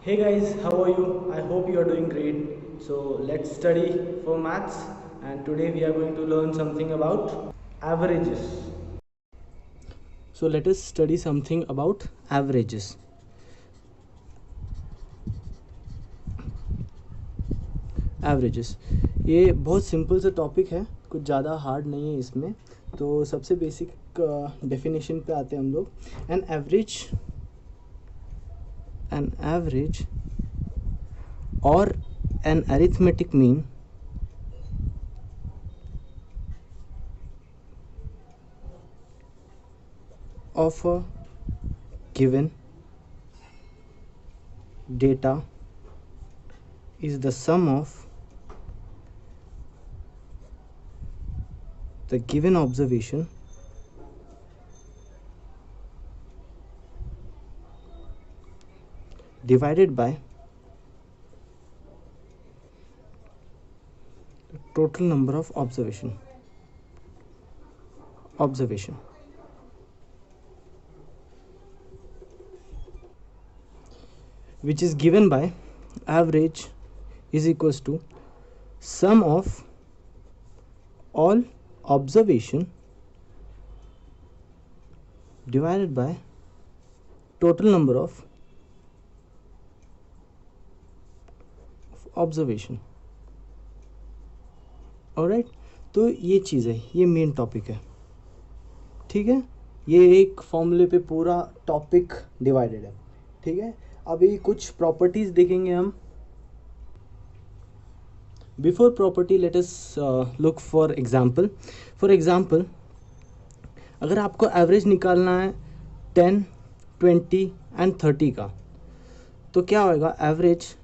Hey guys, how are you? I hope you are doing great. So let's study for maths, and today we are going to learn something about averages. So let us study something about averages. Averages ये बहुत simple सा topic है, कुछ ज़्यादा hard नहीं है इसमें. तो सबसे बेसिक डेफिनेशन पे आते हैं हम लोग. an average or an arithmetic mean of a given data is the sum of the given observation divided by the total number of observation which is given by average is equals to sum of all observation divided by total number of observation. Alright, तो ये चीज़ है, ये main topic है. ठीक है, ये एक फॉर्मूले पे पूरा टॉपिक डिवाइडेड है. ठीक है, अभी कुछ प्रॉपर्टीज देखेंगे हम. Before property let us look for example. For example, अगर आपको एवरेज निकालना है 10, 20 एंड 30 का, तो क्या होगा? एवरेज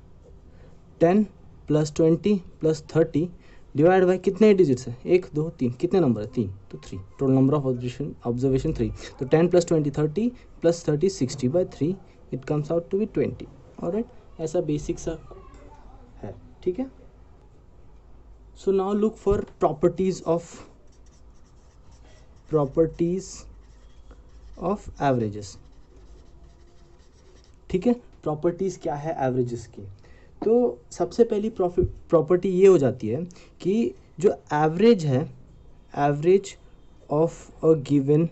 10 + 20 + 30 डिवाइड बाई कितने डिजिट्स है? 1 2 3, कितने नंबर है? 3, तो 3. Total number of observation 3. तो 10 + 20 30 + 30 60/3, it comes out to be 20. Alright, ऐसा बेसिक सा है. ठीक है, so now look for properties of averages. ठीक है, प्रॉपर्टीज क्या है एवरेजेस की? तो सबसे पहली प्रॉपर्टी ये हो जाती है कि जो एवरेज है, average of a given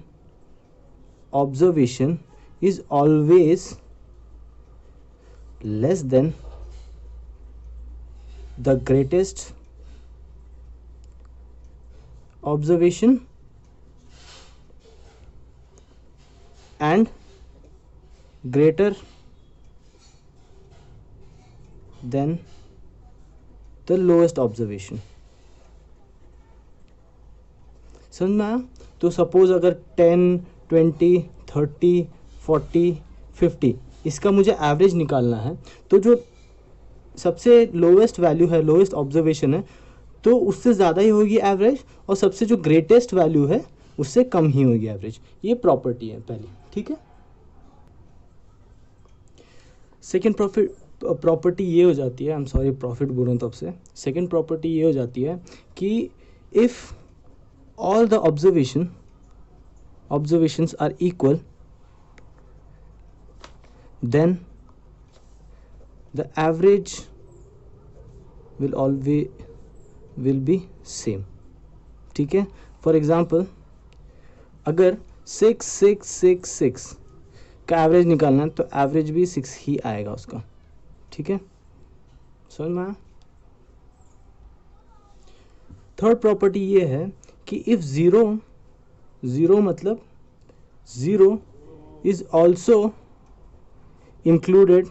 observation is always less than the greatest observation and greater than the lowest observation. समझ में आया? तो सपोज अगर 10, 20, 30, 40, 50 इसका मुझे एवरेज निकालना है, तो जो सबसे लोएस्ट वैल्यू है, लोएस्ट ऑब्जर्वेशन है, तो उससे ज़्यादा ही होगी एवरेज, और सबसे जो ग्रेटेस्ट वैल्यू है उससे कम ही होगी एवरेज. ये प्रॉपर्टी है पहली. ठीक है, सेकेंड प्रॉपर्टी ये हो जाती है, आई एम सॉरी प्रॉफिट बोल रहा हूँ तब से. सेकेंड प्रॉपर्टी ये हो जाती है कि if all the observations are equal, then the average will be same. ठीक है, फॉर एग्जाम्पल, अगर 6 6 6 6 का एवरेज निकालना है, तो एवरेज भी 6 ही आएगा उसका. ठीक है, समझ में आया? थर्ड प्रॉपर्टी ये है कि इफ ज़ीरो मतलब zero is also included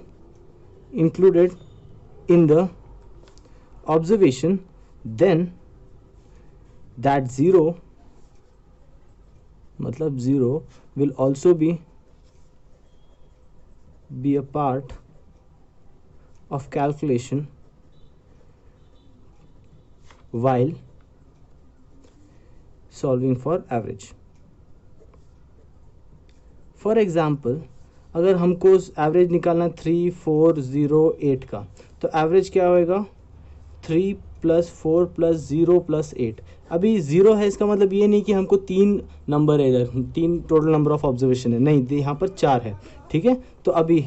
in the observation, then that zero मतलब zero will also be a part of calculation while solving for average. For example, अगर हमको एवरेज निकालना 3 4 0 8 का, तो एवरेज क्या होएगा? 3 + 4 + 0 + 8. अभी 0 है, इसका मतलब ये नहीं कि हमको 3 नंबर है इधर, 3 टोटल नंबर ऑफ ऑब्जर्वेशन है, नहीं, यहाँ पर 4 है. ठीक है, तो अभी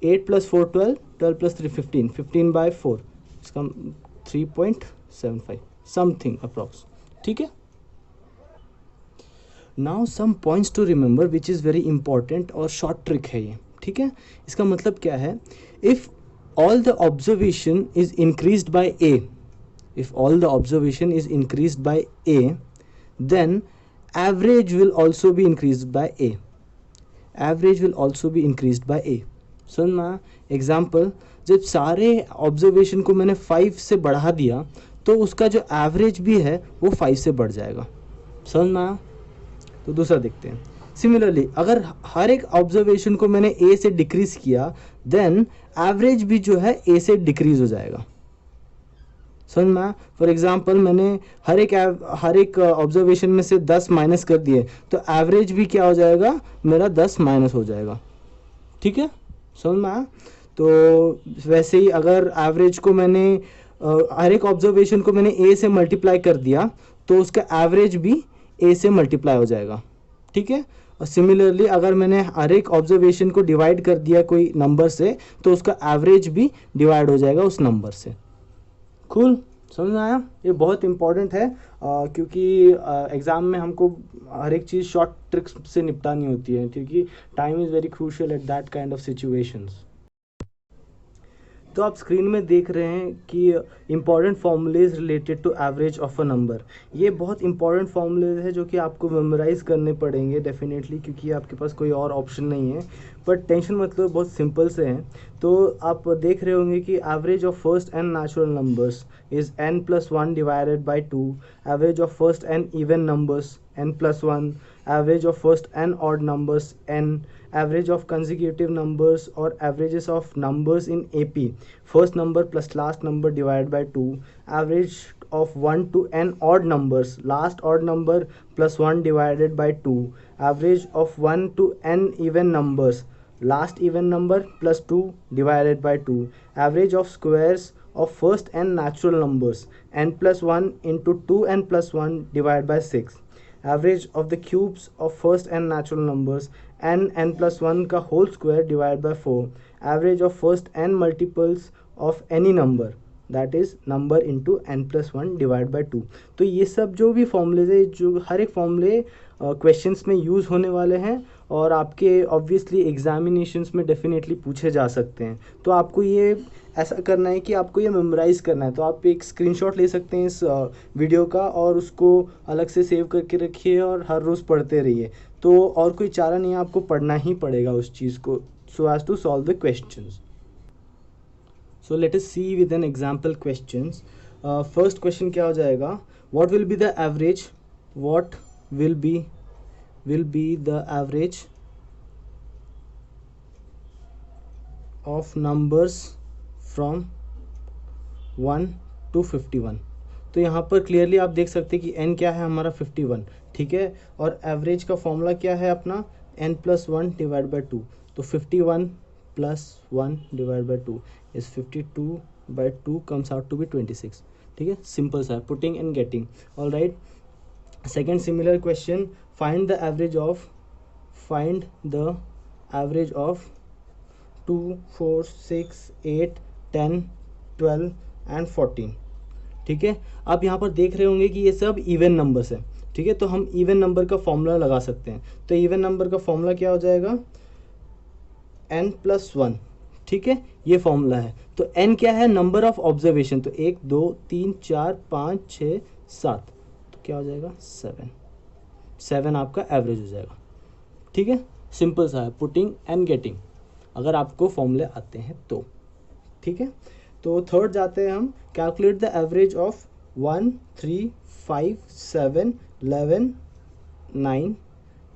8 + 4 12, 12 + 3 15, 15/4, इसका 3.75 समथिंग अप्रॉक्स, ठीक है। Now some points to remember which is very important और शॉर्ट ट्रिक है ये, ठीक है। इसका मतलब क्या है, if all the observation is increased by A, if all the observation is increased by a, then average will also be increased by a, average will also be increased by a। समझ में आया? Example, जब सारे observation को मैंने 5 से बढ़ा दिया तो उसका जो एवरेज भी है वो 5 से बढ़ जाएगा। समझ में आया? तो दूसरा देखते हैं। सिमिलरली अगर हर एक ऑब्जर्वेशन को मैंने ए से डिक्रीज किया, देन एवरेज भी जो है ए से डिक्रीज हो जाएगा। समझ में? फॉर एग्जाम्पल मैंने हर एक ऑब्जर्वेशन में से 10 माइनस कर दिए तो एवरेज भी क्या हो जाएगा, मेरा 10 माइनस हो जाएगा, ठीक है। समझ में आया? तो वैसे ही अगर एवरेज को मैंने हर एक ऑब्जर्वेशन को मैंने ए से मल्टीप्लाई कर दिया तो उसका एवरेज भी ए से मल्टीप्लाई हो जाएगा, ठीक है। और सिमिलरली अगर मैंने हर एक ऑब्जर्वेशन को डिवाइड कर दिया कोई नंबर से तो उसका एवरेज भी डिवाइड हो जाएगा उस नंबर से। कूल, समझ में आया? ये बहुत इंपॉर्टेंट है क्योंकि एग्ज़ाम में हमको हर एक चीज़ शॉर्ट ट्रिक्स से निपटानी होती है, क्योंकि time is very crucial at that kind of situations. तो आप स्क्रीन में देख रहे हैं कि important formulae related to average of a number. ये बहुत इंपॉर्टेंट फॉर्मूलेज है जो कि आपको मेमोराइज करने पड़ेंगे डेफिनेटली, क्योंकि आपके पास कोई और ऑप्शन नहीं है। बट टेंशन मतलब बहुत सिंपल से हैं। तो आप देख रहे होंगे कि average of first n natural numbers is n+1 divided by 2, average of first n even numbers n+1, average of first n odd numbers n, average of consecutive numbers or averages of numbers in AP, first number plus last number divided by 2, average of 1 to n odd numbers, last odd number plus 1 divided by 2, average of 1 to n even numbers, last even number plus 2 divided by 2, average of squares of first n natural numbers n+1 into 2n+1 divided by 6, average of the cubes of first n natural numbers n+1 का whole square divided by 4, average of first n multiples of any number that is number into n+1 divided by 2। तो ये सब जो भी formulas है, जो हर एक फॉर्मूले क्वेश्चंस में यूज़ होने वाले हैं और आपके ऑब्वियसली एग्जामिनेशंस में डेफिनेटली पूछे जा सकते हैं। तो आपको ये ऐसा करना है कि आपको ये मेमोराइज़ करना है। तो आप एक स्क्रीनशॉट ले सकते हैं इस वीडियो का और उसको अलग से सेव करके रखिए और हर रोज़ पढ़ते रहिए। तो और कोई चारा नहीं है, आपको पढ़ना ही पड़ेगा उस चीज़ को, so as to solve the questions. So let us see with an example questions. First question क्या हो जाएगा, what will be the average, what will be the average of numbers from 1 to 51। तो यहाँ पर क्लियरली आप देख सकते हैं कि n क्या है हमारा 51, ठीक है। और एवरेज का फॉर्मूला क्या है अपना n+1 डिवाइड बाई 2। तो 51 + 1 divide by 2 is 52/2 comes out to be 26, ठीक है। सिंपल सा, putting and getting. All right, second similar question, find the average of 2 4 6 8 10 12 and 14, ठीक है। आप यहाँ पर देख रहे होंगे कि ये सब इवन नंबर्स है, ठीक है। तो हम इवन नंबर का फॉर्मूला लगा सकते हैं। तो इवन नंबर का फॉर्मूला क्या हो जाएगा, n+1, ठीक है। ये फॉर्मूला है। तो n क्या है, नंबर ऑफ ऑब्जर्वेशन। तो 1 2 3 4 5 6 7, क्या हो जाएगा 7 आपका एवरेज हो जाएगा, ठीक है। सिंपल सा है, पुटिंग एंड गेटिंग, अगर आपको फॉर्मूले आते हैं तो, ठीक है। तो थर्ड जाते हैं हम, calculate the average of 1 3 5 7 11 9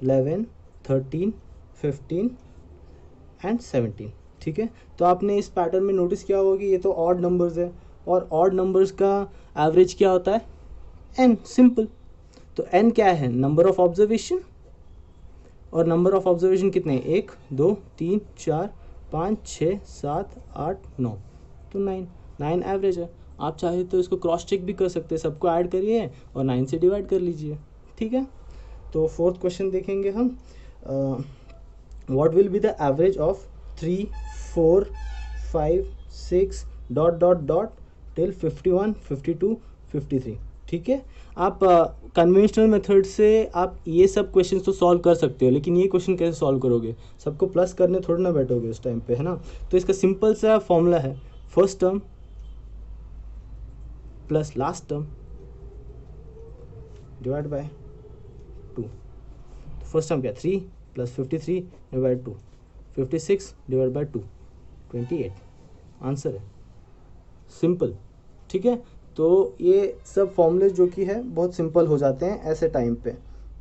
11 13 15 and 17, ठीक है। तो आपने इस पैटर्न में नोटिस किया होगा कि ये तो ऑड नंबर्स है और ऑड नंबर्स का एवरेज क्या होता है, n, सिंपल। तो n क्या है, नंबर ऑफ ऑब्जर्वेशन, और नंबर ऑफ ऑब्जर्वेशन कितने हैं, 1 2 3 4 5 6 7 8 9, तो 9 एवरेज है। आप चाहे तो इसको क्रॉस चेक भी कर सकते हैं, सबको ऐड करिए और 9 से डिवाइड कर लीजिए, ठीक है। तो फोर्थ क्वेश्चन देखेंगे हम, what will be the average of 3 4 5 6 dot dot dot till 51 52 53। ठीक है, आप कन्वेंशनल मेथड से आप ये सब क्वेश्चन तो सॉल्व कर सकते हो, लेकिन ये क्वेश्चन कैसे सॉल्व करोगे? सबको प्लस करने थोड़ा ना बैठोगे उस टाइम पे, है ना। तो इसका सिंपल सा फॉर्मूला है, first term plus last term divide by 2। First term क्या, 3 plus 53 divide 2, 56 divide by 2, 28 answer है, सिंपल। ठीक है, तो ये सब फॉर्मूले जो कि है बहुत सिंपल हो जाते हैं ऐसे टाइम पे।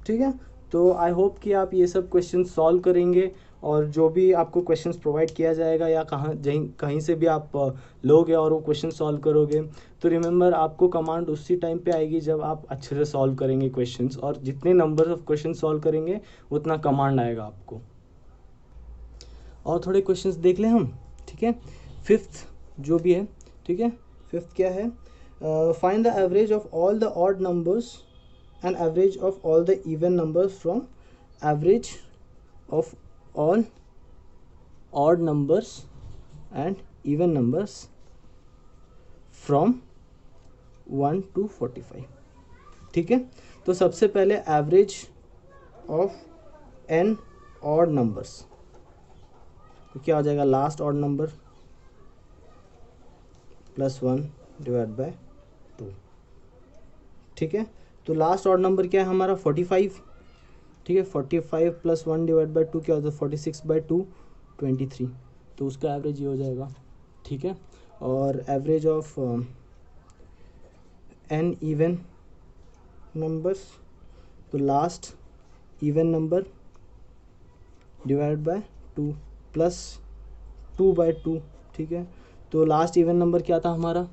ठीक है, तो आई होप कि आप ये सब क्वेश्चन सॉल्व करेंगे, और जो भी आपको क्वेश्चंस प्रोवाइड किया जाएगा या कहीं से भी आप लोगे और वो क्वेश्चन सॉल्व करोगे, तो रिमेंबर आपको कमांड उसी टाइम पे आएगी जब आप अच्छे से सॉल्व करेंगे क्वेश्चंस, और जितने नंबर ऑफ क्वेश्चन सॉल्व करेंगे उतना कमांड आएगा आपको। और थोड़े क्वेश्चंस देख लें हम। ठीक है, फिफ्थ जो भी है, ठीक है, फिफ्थ क्या है, find the average of all the odd numbers and average of all the even numbers from average of all odd numbers and even numbers from 1 to 45। ठीक है, तो सबसे पहले average of n odd numbers, तो क्या हो जाएगा, last odd number plus 1 divide by 2। ठीक है, तो लास्ट ऑड नंबर क्या है हमारा, 45। ठीक है, 45 प्लस 1 डिवाइड बाई 2 क्या होता है, 46 बाई 2 23, तो उसका एवरेज ये हो जाएगा। ठीक है, और average of n even numbers, तो last even number divide by 2 plus 2 by 2। ठीक है, तो लास्ट इवन नंबर क्या था हमारा,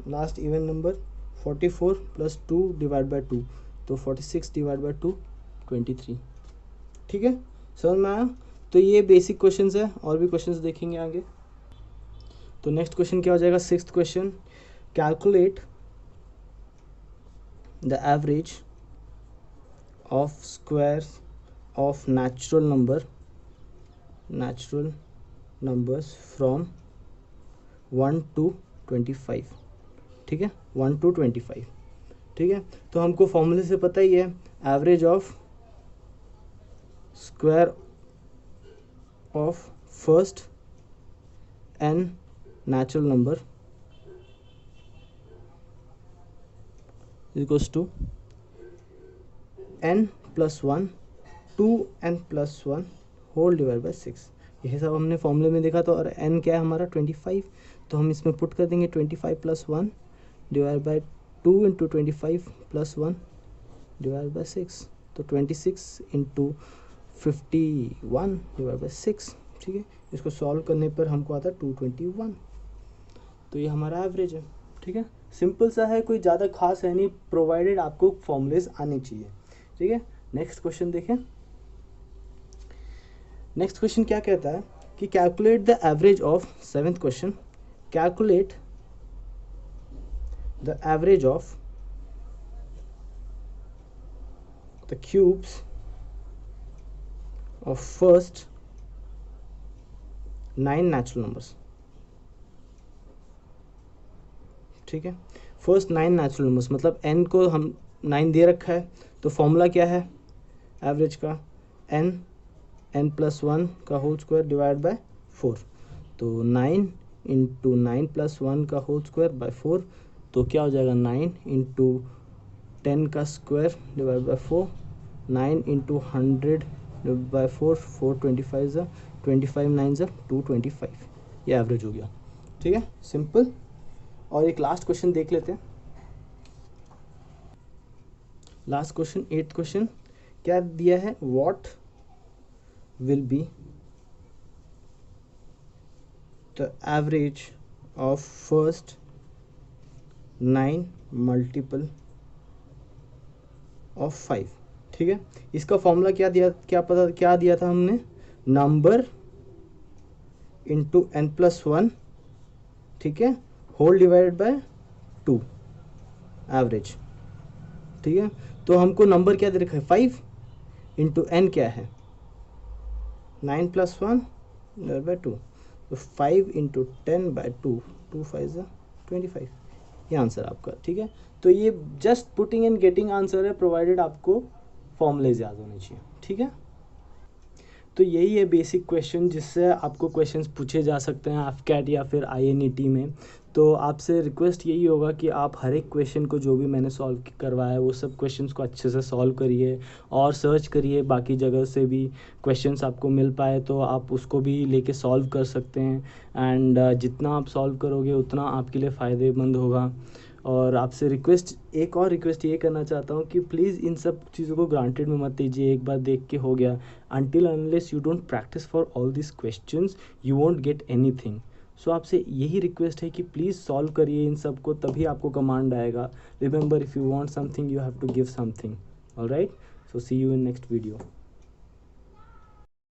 last even number 44 plus 2 divide by 2, तो 46 डिवाइड बाई 2 23। ठीक है, समझ में आया। तो ये बेसिक क्वेश्चंस है, और भी क्वेश्चंस देखेंगे आगे। तो नेक्स्ट क्वेश्चन क्या हो जाएगा, sixth question, calculate the average of squares of natural numbers from 1 to 25। ठीक है, 1 to 25। ठीक है, तो हमको फॉर्मूले से पता ही है, average of square of first n natural number equals to n plus 1 2n plus 1 whole divide by 6। यही सब हमने फॉर्मूले में देखा था, और n क्या है हमारा 25, तो हम इसमें पुट कर देंगे 25 plus 1 divide by 2 into 25 plus 1 divide by 6, तो 26 इंटू 51 डिवाइड बाई 6। ठीक है, इसको सॉल्व करने पर हमको आता है 221, तो ये हमारा एवरेज है। ठीक है, सिंपल सा है, कोई ज़्यादा खास है नहीं, प्रोवाइडेड आपको फॉर्मूलेज आने चाहिए। ठीक है, नेक्स्ट क्वेश्चन देखें। नेक्स्ट क्वेश्चन क्या कहता है कि calculate the average of, seventh question, calculate the average of the cubes of first 9 natural numbers। ठीक है, फर्स्ट 9 नेचुरल नंबर्स, मतलब n को हम 9 दे रखा है, तो फॉर्मूला क्या है एवरेज का, n प्लस 1 का होल स्क्वायर डिवाइड बाय 4, तो 9 इंटू 9 प्लस 1 का होल स्क्वायर बाय 4, तो क्या हो जाएगा 9 इंटू 10 का square divide by 4, 9 into 100 divide by 4, 425 ज़ा 25 9 ज़ा 225, ये एवरेज हो गया। ठीक है, सिंपल। और एक लास्ट क्वेश्चन देख लेते हैं। लास्ट क्वेश्चन, 8th क्वेश्चन, क्या दिया है, what will be the average of first 9 multiple of 5। ठीक है, इसका फॉर्मूला क्या दिया था हमने, नंबर इंटू n प्लस 1, ठीक है, होल डिवाइडेड बाय 2 एवरेज। ठीक है, तो हमको नंबर क्या दे रखा है 5 इंटू n क्या है 9 प्लस 1 डिवाइड बाय 2, तो 5 इंटू 10 बाय 2, 2 5 25, ये आंसर आपका, ठीक है। तो ये just putting and getting answer है, प्रोवाइडेड आपको फॉर्मूलेज याद होने चाहिए, ठीक है। तो यही है बेसिक क्वेश्चन जिससे आपको क्वेश्चंस पूछे जा सकते हैं एफकैट या फिर INET में। तो आपसे रिक्वेस्ट यही होगा कि आप हर एक क्वेश्चन को जो भी मैंने सॉल्व करवाया है वो सब क्वेश्चंस को अच्छे से सॉल्व करिए और सर्च करिए, बाकी जगह से भी क्वेश्चंस आपको मिल पाए तो आप उसको भी लेके सॉल्व कर सकते हैं। एंड जितना आप सॉल्व करोगे उतना आपके लिए फ़ायदेमंद होगा। और आपसे एक और रिक्वेस्ट ये करना चाहता हूँ कि प्लीज़ इन सब चीज़ों को ग्रांटेड में मत लीजिए, एक बार देख के हो गया। until unless you don't practice for all these questions you won't get anything। सो आपसे यही रिक्वेस्ट है कि प्लीज़ सॉल्व करिए इन सब को, तभी आपको कमांड आएगा। Remember, if you want something you have to give something. Alright, so see you in next video.